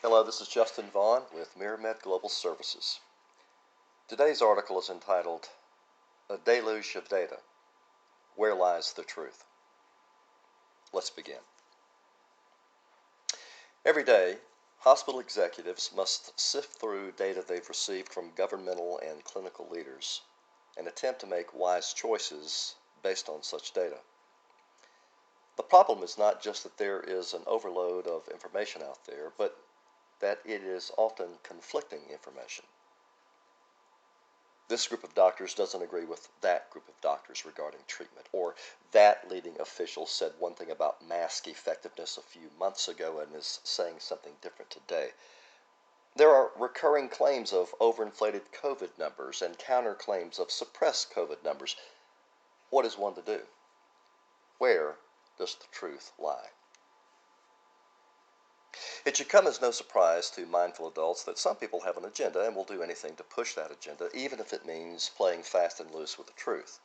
Hello, this is Justin Vaughn with MiraMed Global Services. Today's article is entitled, A Deluge of Data. Where Lies the Truth? Let's begin. Every day, hospital executives must sift through data they've received from governmental and clinical leaders and attempt to make wise choices based on such data. The problem is not just that there is an overload of information out there, but that it is often conflicting information. This group of doctors doesn't agree with that group of doctors regarding treatment, or that leading official said one thing about mask effectiveness a few months ago and is saying something different today. There are recurring claims of overinflated COVID numbers and counterclaims of suppressed COVID numbers. What is one to do? Where does the truth lie? It should come as no surprise to mindful adults that some people have an agenda and will do anything to push that agenda, even if it means playing fast and loose with the truth.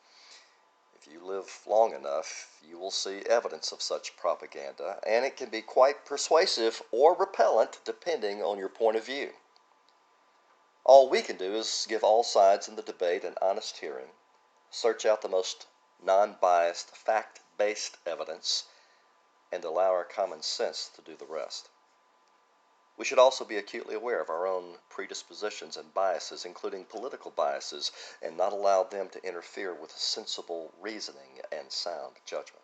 If you live long enough, you will see evidence of such propaganda, and it can be quite persuasive or repellent depending on your point of view. All we can do is give all sides in the debate an honest hearing, search out the most non-biased, fact-based evidence, and allow our common sense to do the rest. We should also be acutely aware of our own predispositions and biases, including political biases, and not allow them to interfere with sensible reasoning and sound judgment.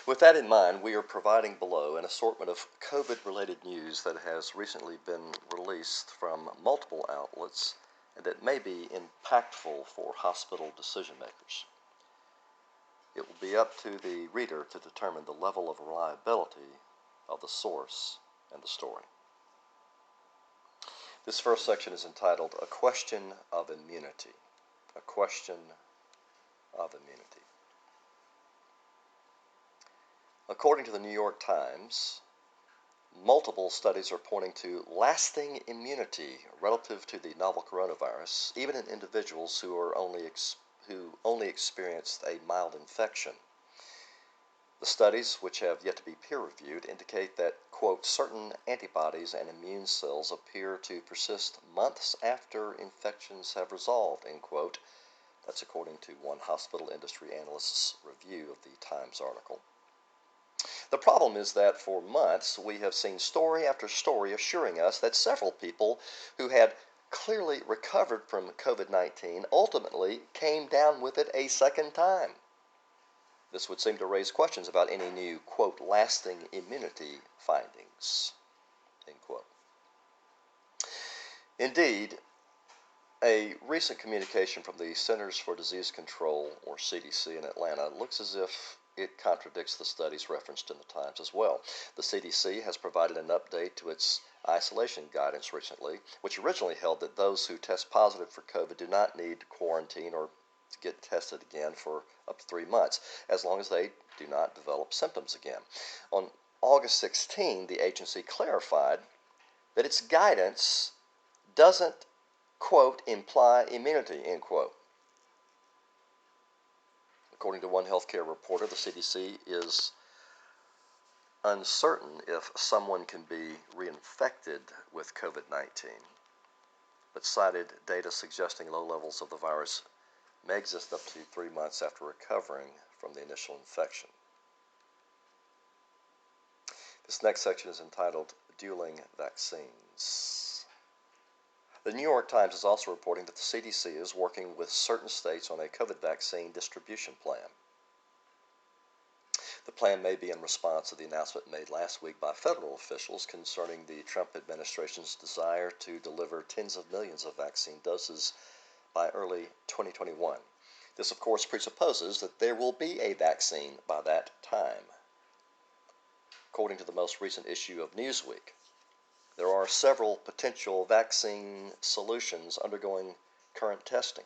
With that in mind, we are providing below an assortment of COVID-related news that has recently been released from multiple outlets and that may be impactful for hospital decision makers. It will be up to the reader to determine the level of reliability of the source and the story. This first section is entitled, A Question of Immunity. A Question of Immunity. According to the New York Times, multiple studies are pointing to lasting immunity relative to the novel coronavirus, even in individuals who only experienced a mild infection. The studies, which have yet to be peer-reviewed, indicate that, quote, certain antibodies and immune cells appear to persist months after infections have resolved, end quote. That's according to one hospital industry analyst's review of the Times article. The problem is that for months we have seen story after story assuring us that several people who had clearly recovered from COVID-19 ultimately came down with it a second time. This would seem to raise questions about any new, quote, lasting immunity findings, end quote. Indeed, a recent communication from the Centers for Disease Control, or CDC, in Atlanta looks as if it contradicts the studies referenced in the Times as well. The CDC has provided an update to its isolation guidance recently, which originally held that those who test positive for COVID do not need quarantine or to get tested again for up to 3 months, as long as they do not develop symptoms again. On August 16, the agency clarified that its guidance doesn't, quote, imply immunity, end quote. According to one healthcare reporter, the CDC is uncertain if someone can be reinfected with COVID-19, but cited data suggesting low levels of the virus may exist up to 3 months after recovering from the initial infection. This next section is entitled, Dueling Vaccines. The New York Times is also reporting that the CDC is working with certain states on a COVID vaccine distribution plan. The plan may be in response to the announcement made last week by federal officials concerning the Trump administration's desire to deliver tens of millions of vaccine doses by early 2021. This, of course, presupposes that there will be a vaccine by that time. According to the most recent issue of Newsweek, there are several potential vaccine solutions undergoing current testing,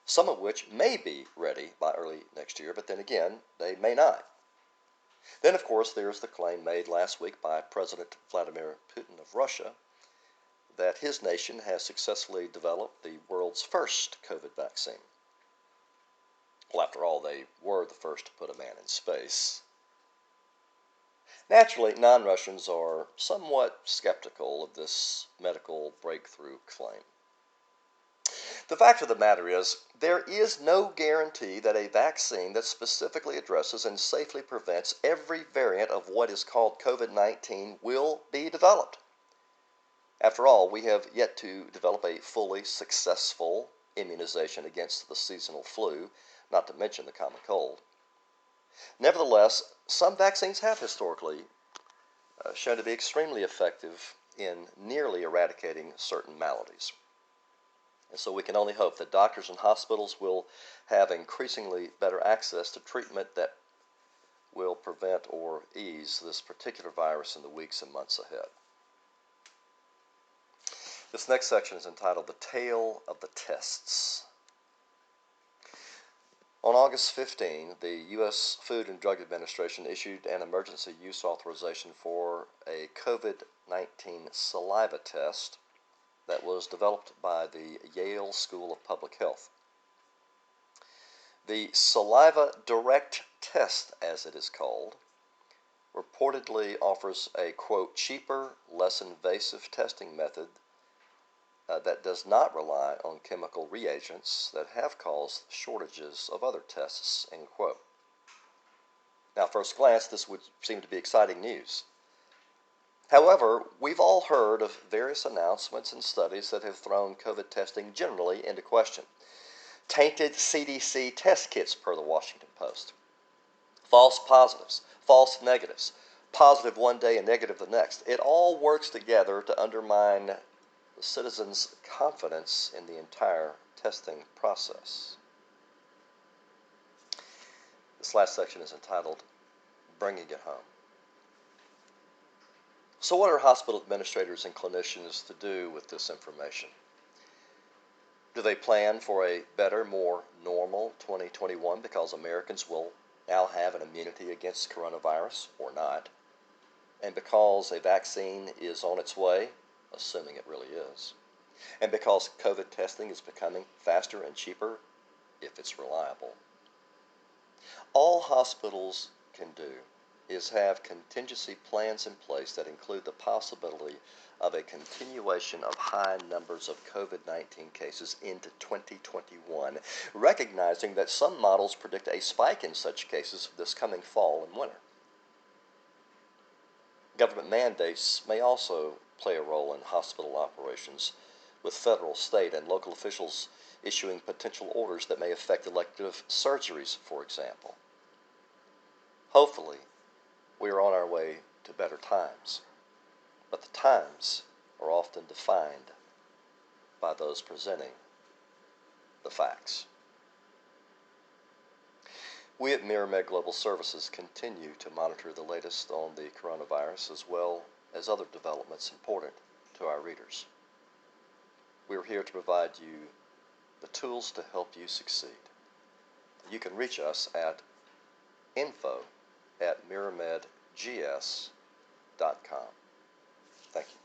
some of which may be ready by early next year, but then again, they may not. Then, of course, there's the claim made last week by President Vladimir Putin of Russia that his nation has successfully developed the world's first COVID vaccine. Well, after all, they were the first to put a man in space. Naturally, non-Russians are somewhat skeptical of this medical breakthrough claim. The fact of the matter is, there is no guarantee that a vaccine that specifically addresses and safely prevents every variant of what is called COVID-19 will be developed. After all, we have yet to develop a fully successful immunization against the seasonal flu, not to mention the common cold. Nevertheless, some vaccines have historically shown to be extremely effective in nearly eradicating certain maladies. And so we can only hope that doctors and hospitals will have increasingly better access to treatment that will prevent or ease this particular virus in the weeks and months ahead. This next section is entitled The Tale of the Tests. On August 15, the U.S. Food and Drug Administration issued an emergency use authorization for a COVID-19 saliva test that was developed by the Yale School of Public Health. The saliva direct test, as it is called, reportedly offers a, quote, cheaper, less invasive testing method that does not rely on chemical reagents that have caused shortages of other tests, end quote. Now, at first glance, this would seem to be exciting news. However, we've all heard of various announcements and studies that have thrown COVID testing generally into question. Tainted CDC test kits, per the Washington Post. False positives, false negatives, positive one day and negative the next. It all works together to undermine the citizens' confidence in the entire testing process. This last section is entitled Bringing It Home. So what are hospital administrators and clinicians to do with this information? Do they plan for a better, more normal 2021 because Americans will now have an immunity against coronavirus or not? And because a vaccine is on its way, assuming it really is, and because COVID testing is becoming faster and cheaper if it's reliable? All hospitals can do is have contingency plans in place that include the possibility of a continuation of high numbers of COVID-19 cases into 2021, recognizing that some models predict a spike in such cases this coming fall and winter. Government mandates may also play a role in hospital operations, with federal, state, and local officials issuing potential orders that may affect elective surgeries, for example. Hopefully, we are on our way to better times, but the times are often defined by those presenting the facts. We at Miramed Global Services continue to monitor the latest on the coronavirus as well as other developments important to our readers. We are here to provide you the tools to help you succeed. You can reach us at info@miramedgs.com. Thank you.